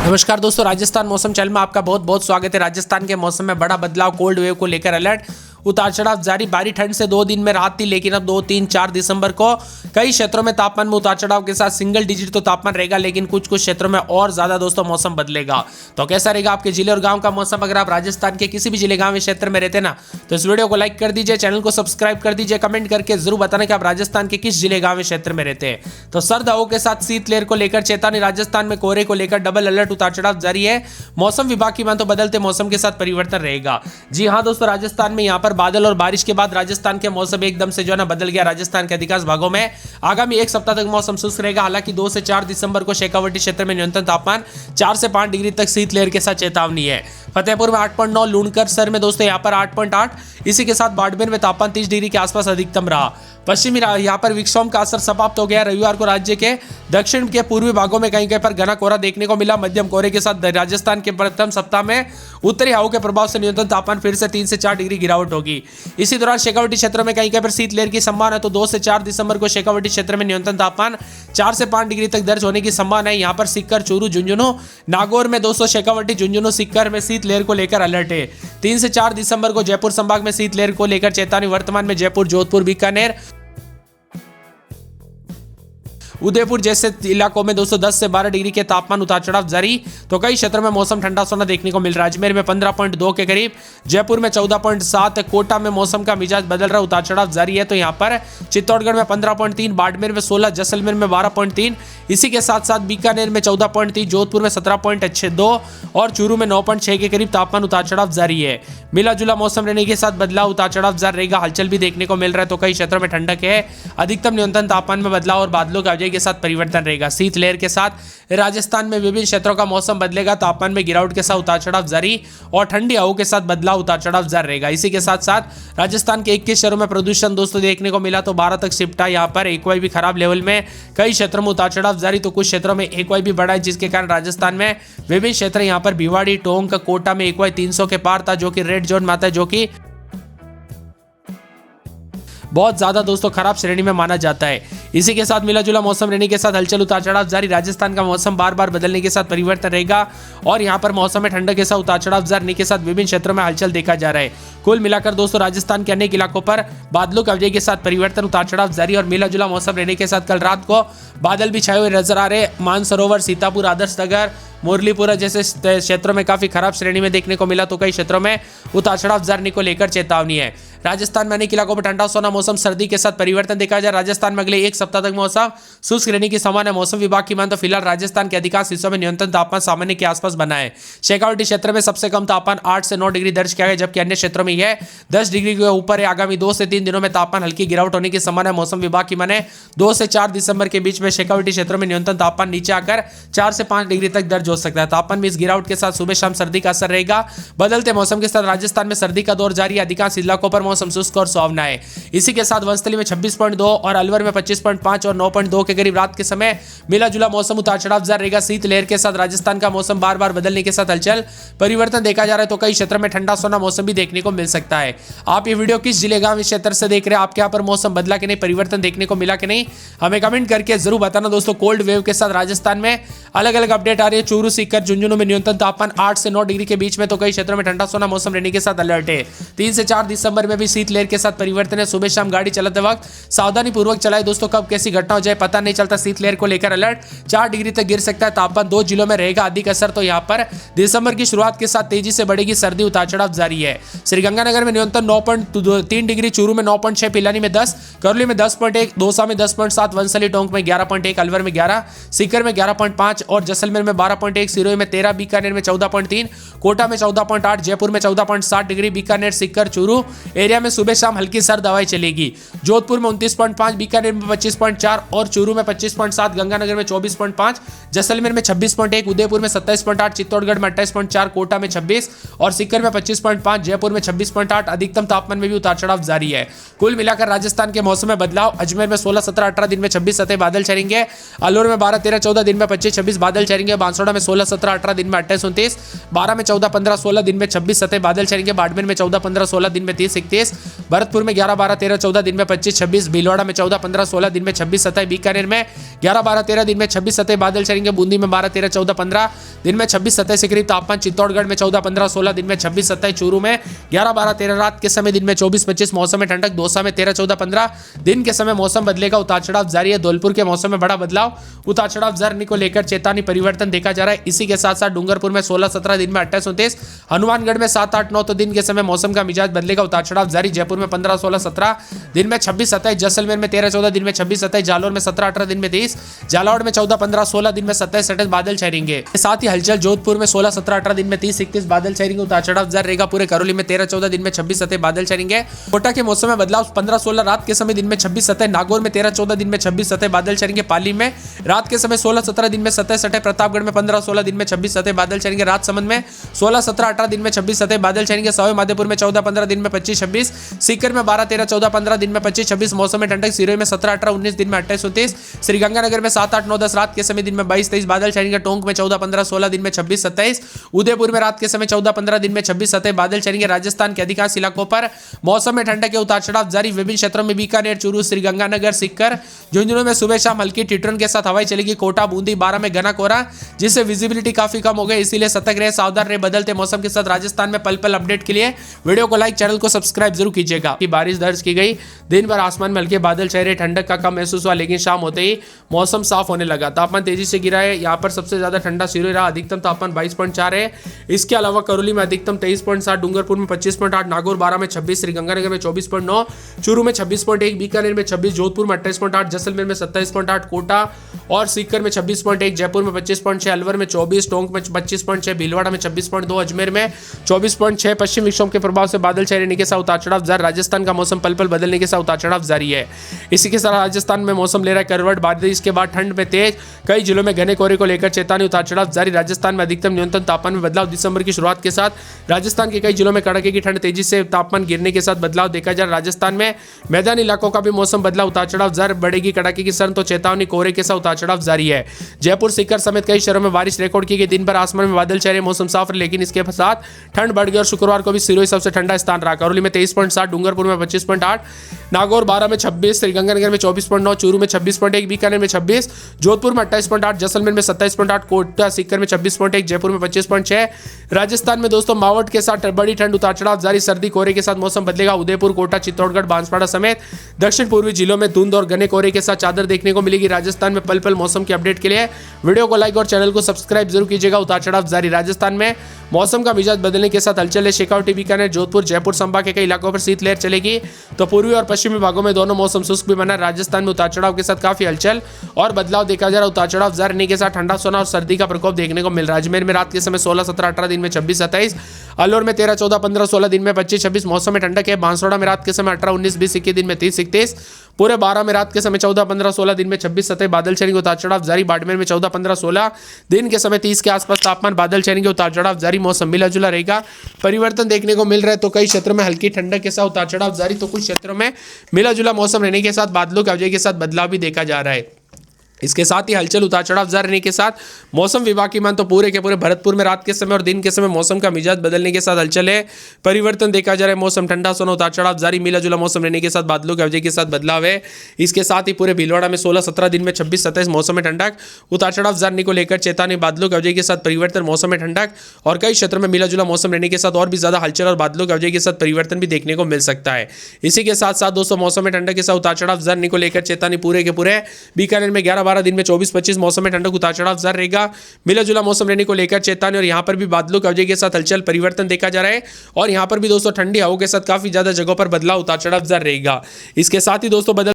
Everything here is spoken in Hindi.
नमस्कार दोस्तों, राजस्थान मौसम चैनल में आपका बहुत बहुत स्वागत है। राजस्थान के मौसम में बड़ा बदलाव, कोल्ड वेव को लेकर अलर्ट, उतार चढ़ाव जारी। भारी ठंड से 2 दिन में राहत थी, लेकिन अब 2, 3, 4 दिसंबर को कई क्षेत्रों में तापमान में उतार चढ़ाव के साथ सिंगल डिजिट तो तापमान रहेगा, लेकिन कुछ क्षेत्रों में और ज्यादा दोस्तों मौसम बदलेगा। तो कैसा रहेगा आपके जिले और गांव का मौसम? अगर आप राजस्थान के किसी भी जिले गांव क्षेत्र में रहते ना, तो इस वीडियो को लाइक कर दीजिए, चैनल को सब्सक्राइब कर दीजिए, कमेंट करके जरूर बताना कि आप राजस्थान के किस जिले गांव क्षेत्र में रहते हैं। तो सर्द हवाओं के साथ शीतलहर को लेकर चेतावनी, राजस्थान में कोहरे को लेकर डबल अलर्ट, उतार चढ़ाव जारी है। मौसम विभाग की माने तो बदलते मौसम के साथ परिवर्तन रहेगा। जी हां दोस्तों, राजस्थान में यहां पर बादल और बारिश के बाद राजस्थान के मौसम एकदम से जो है ना बदल गया। राजस्थान के अधिकांश भागों में आगामी एक सप्ताह तक मौसम शुष्क रहेगा। हालांकि 2 से 4 दिसंबर को शेखावाटी क्षेत्र में न्यूनतम तापमान 4 से 5 डिग्री तक शीतलहर के साथ चेतावनी है। फतेहपुर में 8.9, लूणकरसर में दोस्तों यहाँ पर 8.8, इसी के साथ बाड़मेर में तापमान 30 डिग्री के आसपास अधिकतम रहा। पश्चिमी यहाँ पर विक्षोभ का असर समाप्त हो गया। रविवार को राज्य के दक्षिण के पूर्वी भागों में कहीं कहीं पर घना कोहरा देखने को मिला। मध्यम कोहरे के साथ राजस्थान के प्रथम सप्ताह में उत्तरी हवाओं के प्रभाव से न्यूनतम तापमान फिर से 3 से 4 डिग्री गिरावट होगी। इसी दौरान शेखावाटी क्षेत्र में कहीं कहीं पर शीतलहर की संभावना है। तो 2 से 4 दिसंबर को शेखावाटी क्षेत्र में न्यूनतम तापमान 4 से 5 डिग्री तक दर्ज होने की संभावना है। यहाँ पर सीकर, चूरू, झुंझुनू, नागौर में दोस्तों शेखावाटी, झुंझुनू, सीकर में शीतलहर को लेकर अलर्ट है। 3 से 4 दिसंबर को जयपुर संभाग में शीतलहर को लेकर चेतावनी। वर्तमान में जयपुर, जोधपुर, बीकानेर, उदयपुर जैसे इलाकों में दोस्तों 10 से 12 डिग्री के तापमान उतार चढ़ाव जारी। तो कई क्षेत्रों में मौसम ठंडा सोना देखने को मिल रहा है। अजमेर में 15.2 के करीब, जयपुर में 14.7, कोटा में मौसम का मिजाज बदल रहा, उतार चढ़ाव जारी है। तो यहाँ पर चित्तौड़गढ़ में 15.3, बाड़मेर में 16, जैसलमेर में 12.3, इसी के साथ साथ बीकानेर में 14.3, जोधपुर में 17.2 और चूरू में 9.6 के करीब तापमान उतार चढ़ाव जारी है। मिला जुला मौसम रहने के साथ बदलाव, उतार चढ़ाव जारी रहेगा। हलचल भी देखने को मिल रहा है। तो कई क्षेत्रों में ठंडक है, अधिकतम न्यूनतम तापमान में बदलाव और बादलों के साथ परिवर्तन रहेगा। शीतलहर के साथ राजस्थान में विभिन्न क्षेत्रों का मौसम बदलेगा। तापमान में गिरावट के साथ उतार चढ़ाव जारी और ठंडी हवाओं के साथ बदलाव, उतार चढ़ाव जारी रहेगा। इसी के साथ साथ राजस्थान के 21 शहरों में प्रदूषण दोस्तों देखने को मिला। तो 12 तक शिफ्टा यहाँ पर एक्वाई भी खराब लेवल में, कई क्षेत्रों में उतार चढ़ाव जारी। तो कुछ क्षेत्रों में एक्वाई भी बढ़ा है, जिसके कारण राजस्थान में विभिन्न क्षेत्र यहाँ पर भिवाड़ी, टोंक, कोटा में एक्वाई 300 के पार था, जो कि रेड जोन में आता है, जो कि बहुत ज्यादा दोस्तों खराब श्रेणी में माना जाता है। इसी के साथ मिला जुला मौसम रहने के साथ हलचल, उतार चढ़ाव जारी। राजस्थान का मौसम बार बार बदलने के साथ परिवर्तन रहेगा और यहाँ पर मौसम में ठंडक के साथ उतार चढ़ाव जारी के साथ विभिन्न क्षेत्रों में हलचल देखा जा रहा है। कुल मिलाकर दोस्तों राजस्थान के अनेक इलाकों पर बादलों की अवधि के साथ परिवर्तन, उतार चढ़ाव जारी और मिला जुला मौसम रहने के साथ कल रात को बादल भी छाए हुए नजर आ रहे। मानसरोवर, सीतापुर, आदर्श नगर, मुरलीपुरा जैसे क्षेत्रों में काफी खराब श्रेणी में देखने को मिला। तो कई क्षेत्रों में उतार चढ़ाव जारी को लेकर चेतावनी है। राजस्थान में अनेक इलाकों में ठंडा सोना मौसम, सर्दी के साथ परिवर्तन देखा जाए। राजस्थान में अगले एक सप्ताह तक मौसम शुष्क रहने की संभावना है। मौसम विभाग की मान तो फिलहाल राजस्थान के अधिकांश हिस्सों में न्यूनतम तापमान सामान्य के आसपास बना है। शेखावाटी क्षेत्र में सबसे कम तापमान 8 से 9 डिग्री दर्ज किया गया, जबकि अन्य क्षेत्रों में यह 10 डिग्री के ऊपर है। आगामी 2 से 3 दिनों में तापमान हल्की गिरावट होने की संभावना है। मौसम विभाग की माने 2 से 4 दिसंबर के बीच में शेखावाटी क्षेत्र में न्यूनतम तापमान नीचे आकर 4 से 5 डिग्री तक दर्ज हो सकता है। तापमान में इस गिरावट के साथ सुबह शाम सर्दी का असर रहेगा। बदलते मौसम के साथ राजस्थान में सर्दी का दौर जारी है। अधिकांश इलाकों पर मौसम शुष्क और सुहावना है। इसी के साथ वंस्थली में 26.2 और अलवर में 25.5 और 9.2 के करीब रात के समय मिला जुला मौसम, उतार चढ़ाव जारी रहेगा। शीतलहर के साथ राजस्थान का मौसम बार बार बदलने के साथ हलचल परिवर्तन देखा जा रहा है। तो कई क्षेत्रों में ठंडा सोना मौसम भी देखने को मिल सकता है। आप ये वीडियो किस जिले गांव क्षेत्र से देख रहे हैं? आपके यहाँ पर मौसम बदला कि नहीं, परिवर्तन देखने को मिला कि नहीं, हमें कमेंट करके जरूर बताना दोस्तों। कोल्ड वेव के साथ राजस्थान में अलग अलग अपडेट आ रही है। चूरू, सीकर, झुंझुनू में न्यूनतम तापमान 8 से 9 डिग्री के बीच में। तो कई क्षेत्रों में ठंडा सोना मौसम रहने के साथ अलर्ट है। 3 से 4 दिसंबर में भी शीतलहर के साथ परिवर्तन है। सुबह शाम गाड़ी चलाते वक्त सावधानी पूर्वक चलाए दोस्तों, कब कैसी घटना हो जाए पता नहीं चलता। शीतलहर को लेकर अलर्ट, 4 डिग्री तक गिर सकता है तापमान। 2 जिलों में रहेगा अधिक असर। तो यहाँ पर दिसंबर की शुरुआत के साथ तेजी से बढ़ेगी सर्दी, उतार चढ़ाव जारी है। श्रीगंगानगर में न्यूनतम 9.3 डिग्री, चूरू में 9.6, पिलानी में 10, करौली में 10.1, दौसा में 10.7, वंसली, टोंक में 11.1, अलवर में 11, सीकर में 11.5 और जैसलमेर में 12.1, सिरोही में 13, बीकानेर में 14.3, कोटा में 14.8, जयपुर में 14.7 डिग्री, बीकानेर, सीकर, चूरू एरिया में सुबह शाम हल्की सर्द हवाएं चलेगी। जोधपुर में 29.5, बीकानेर में 25.4 और चूरू में 25.7, गंगानगर में 24.5, जैसलमेर में 26.1, उदयपुर में 27.8, चित्तौड़गढ़ में 28.4, कोटा में 26 और सीकर में 25.5, जयपुर में 26.8। अधिकतम तापमान में भी उतार चढ़ाव जारी है। कुल मिलाकर राजस्थान के मौसम में बदलाव। अजमेर में 16, 17, 18 दिन में 26 सतह बादल चलेंगे। अलवर में 12, 13, 14 दिन में 25, 26 बादल चलेंगे। बांसवाड़ा में 16, 17, 18 दिन में 28, 29, 12 में 14, 15, 16 दिन में 26, 27 बादल छाएंगे। बाड़मेर में 14, 15, 16 दिन में 30, 31, भरतपुर में 11, 12, 13, 14 दिन में 25, 26, भीलवाड़ा में 14, 15, 16 दिन में 26, 27, बीकानेर में 11, 12, 13 दिन में 26, 27 बादल छाएंगे। बूंदी में 12, 13, 14, 15 दिन में 26, 27 से करीब तापमान। चित्तौड़गढ़ में 14, 15, 16 दिन में 26, 27, चूरू में 11, 12, 13 रात के समय दिन में 24, 25 मौसम में ठंडक। दौसा में 13, 14, 15 दिन के समय मौसम बदलेगा, उतार चढ़ाव जारी है। धौलपुर के मौसम में बड़ा बदलाव, उतार चढ़ाव जारी को लेकर चेतावनी परिवर्तन देखा जा रहा है। इसी के साथ साथ डूंगरपुर में 16, 17 दिन में 28, 29, हनुमानगढ़ में 7, 8, 9 तो दिन के समय मौसम का मिजाज बदलेगा, उतार चढ़ाव जारी। जयपुर में 15, 16, 17 दिन में 26, 27, जैसलमेर में 13, 14 दिन में 26, 27, जालौर में 17, 18 दिन में 30, झालावाड़ में 14, 15, 16 दिन में 27, 27 बादल छाएंगे। साथ ही हलचल जोधपुर में 16, 17, 18 दिन में 30, 31 बादल छाएंगे, उतार चढ़ाव जारी रहेगा। पूरे करौली में 13, 14 दिन में 26, 27 बादल छाएंगे। कोटा के मौसम में बदलाव 15, 16 रात के समय दिन में 26, 27, नागौर में 13, 14 दिन में 26, 27 बादल छाएंगे। पाली में रात के समय 16, 17 दिन में 27, 27, प्रतापगढ़ में 15, 16 दिन में 26, 27 बादल छाएंगे। राजसमंद में 16, 17, 18 दिन में 26, 27 बादल छाएंगे। सवाई माधोपुर में 14, 15 दिन में 25, 26, सीकर में 12, 13, 14, 15 दिन में 25, 26 मौसम में ठंडक। सिरोही में 17, 18, 19 दिन में 28, 29, श्रीगंगानगर में 7, 8, 9, 10 रात के समय दिन में 22, 23 बादल छाएंगे। टोंक में 14, 15, 16 दिन में 26, 27, उदयपुर में रात के समय 14, 15 दिन में 26, 27 बादल छाएंगे। राजस्थान के अधिकांश इलाकों पर मौसम में ठंडक के उतार चढ़ाव जारी। विभिन्न क्षेत्रों में बीकानेर, चूरू, श्रीगंगानगर, सीकर, झुंझुनू में सुबह शाम हल्की टिटरन के साथ हवाएं चलेगी। कोटा, बूंदी, 12 में घना कोहरा जिससे विजिबिलिटी काफी कम हो गई, इसीलिए सतर्क रहे, सावधान रहे। बदलते मौसम के साथ राजस्थान में पल पल अपडेट के लिए वीडियो को लाइक, चैनल को सब्सक्राइब जरूर कीजिएगा। बारिश दर्ज की गई, दिन भर आसमान में हल्के बादल छाए रहे, ठंडक का कम महसूस हुआ, लेकिन शाम होते ही मौसम साफ होने लगा। तापमान तेजी से गिरा है। यहाँ पर सबसे ज्यादा ठंडा सिरोही रहा, अधिकतम तापमान 22.4 है। इसके अलावा करौली में अधिकतम 23.7, डूंगरपुर में 25.8, नागौर 12 में 26, श्रीगंगानगर में 24.9, चूरू में 26.1, बीकानेर में 26, जोधपुर में 28.8, जैसलमेर में 27.8, कोटा और सीकर में 26.1, जयपुर में 25.6, अलवर में 24, टोंक में 25.6, भीलवाड़ा में 26.2, अजमेर में 24.6। पश्चिम विक्षोभ के प्रभाव से बादल छाए रहने के साथ उतार चढ़ाव जारी। राजस्थान का मौसम पल पल बदलने के साथ उतार चढ़ाव जारी है। इसी के साथ राजस्थान में मौसम ले रहा है करवट। बारिश के बाद ठंड में तेज, कई जिलों में घने कोहरे को लेकर चेतावनी, उतार चढ़ाव जारी। राजस्थान में अधिकतम न्यूनतम तापमान में बदलाव। दिसंबर की शुरुआत के साथ राजस्थान के कई जिलों में कड़ाके की ठंड, तेजी से तापमान गिरने के साथ बदलाव देखा जा रहा है। राजस्थान में मैदानी इलाकों का भी मौसम बदलाव, उतार चढ़ाव जारी। बढ़ेगी कड़ाके की सर्द तो चेतावनी, कोहरे के साथ उतार चढ़ाव जारी है। जयपुर, सीकर समेत कई शहरों में बारिश रिकॉर्ड की गई। दिन भर आसमान में बादल छाए, मौसम साफ रहे, लेकिन इसके साथ ठंड बढ़ गई और शुक्रवार को भी सिरोही सबसे ठंडा स्थान रहा। करौली में 23.7, डूंगरपुर में 25.8, नागौर 12 में 26, श्रीगंगानगर में 24.9, चूरू में 26.1, बीकानेर में 26, जोधपुर में 28.8, जैसलमेर में 27.8, कोटा सीकर में 26.1, जयपुर में 25.6। राजस्थान में दोस्तों मावट के साथ बड़ी ठंड, उतार चढ़ाव जारी। सर्दी कोहरे के साथ मौसम बदलेगा। उदयपुर, कोटा, चित्तौड़गढ़, बांसवाड़ा समेत दक्षिण पूर्वी जिलों में धुंध और घने कोहरे के साथ चादर देखने को मिलेगी। राजस्थान में पल पल मौसम की अपडेट के लिए वीडियो को लाइक और चैनल को सब्सक्राइब जरूर कीजिएगा। उतार चढ़ाव जारी। राजस्थान में मौसम का मिजाज बदलने के साथ हलचल है। शेखावटी, बीकानेर, जोधपुर, जयपुर संभाग के कई इलाकों पर शीतलहर चलेगी, तो पूर्वी और पश्चिमी भागों में दोनों मौसम शुष्क भी बना। राजस्थान में उतार चढ़ाव के साथ काफी हलचल और बदलाव देखा जा रहा है। उतार चढ़ाव जारी रहने के साथ ठंडा सोना और सर्दी का प्रकोप देखने को मिल रहा है। अजमेर में रात के समय 16, 17, 18 दिन में 26, 27, अलवर में 13, 14, 15, 16 दिन में 25, 26 मौसम में ठंडक है। बांसवाड़ा में रात के समय 18, 19, 20, 21 दिन में 30, 31, पूरे 12 में रात के समय 14, 15, 16 दिन में 26, 27 बादल छाएंगे, उतार चढ़ाव जारी। बाड़मेर में 14, 15, 16 दिन के समय 30 के आसपास तापमान, बादल छाएंगे, उतार चढ़ाव जारी। मौसम मिला जुला रहेगा, परिवर्तन देखने को मिल रहा है। तो कई क्षेत्रों में हल्की ठंडक के साथ उतार चढ़ाव जारी, तो कुछ क्षेत्रों में मिला जुला मौसम रहने के साथ बादलों की आवाजाही के साथ बदलाव भी देखा जा रहा है। इसके साथ ही हलचल उतार चढ़ाव जारी रहने के साथ मौसम विभाग की मान तो पूरे के पूरे भरतपुर में रात के समय और दिन के समय मौसम का मिजाज बदलने के साथ हलचल है, परिवर्तन देखा जा रहा है। मौसम ठंडा सोना, उतार चढ़ाव जारी, मिला जुला मौसम रहने के साथ बादलों की आवाजाही के साथ बदलाव है। इसके साथ ही पूरे भीलवाड़ा में 16, 17 दिन में 26, 27 मौसम में ठंडक, उतार चढ़ाव जारी को लेकर चेतावनी, बादलों की आवाजाही के साथ परिवर्तन, मौसम में ठंडक और कई क्षेत्रों में मिला जुला मौसम रहने के साथ और भी ज्यादा हलचल और बादलों की आवाजाही के साथ परिवर्तन भी देखने को मिल सकता है। इसी के साथ साथ दोस्तों मौसम में ठंडक के साथ उतार चढ़ाव जारी को लेकर चेतावनी, पूरे के पूरे बीकानेर में 11, 12 दिन में 24, 25 मौसम में ठंडक, उतार चढ़ाव जारी रहेगा। मिला जुला मौसम रहने को लेकर चेतावनी और यहां पर भी बादलों की आवाजाही के साथ हलचल परिवर्तन देखा जा रहा है। और यहां पर भी दोस्तों ठंडी हवाओं के साथ काफी ज्यादा जगहों पर बदलाव, उतार चढ़ाव जारी रहेगा। इसके साथ ही दोस्तों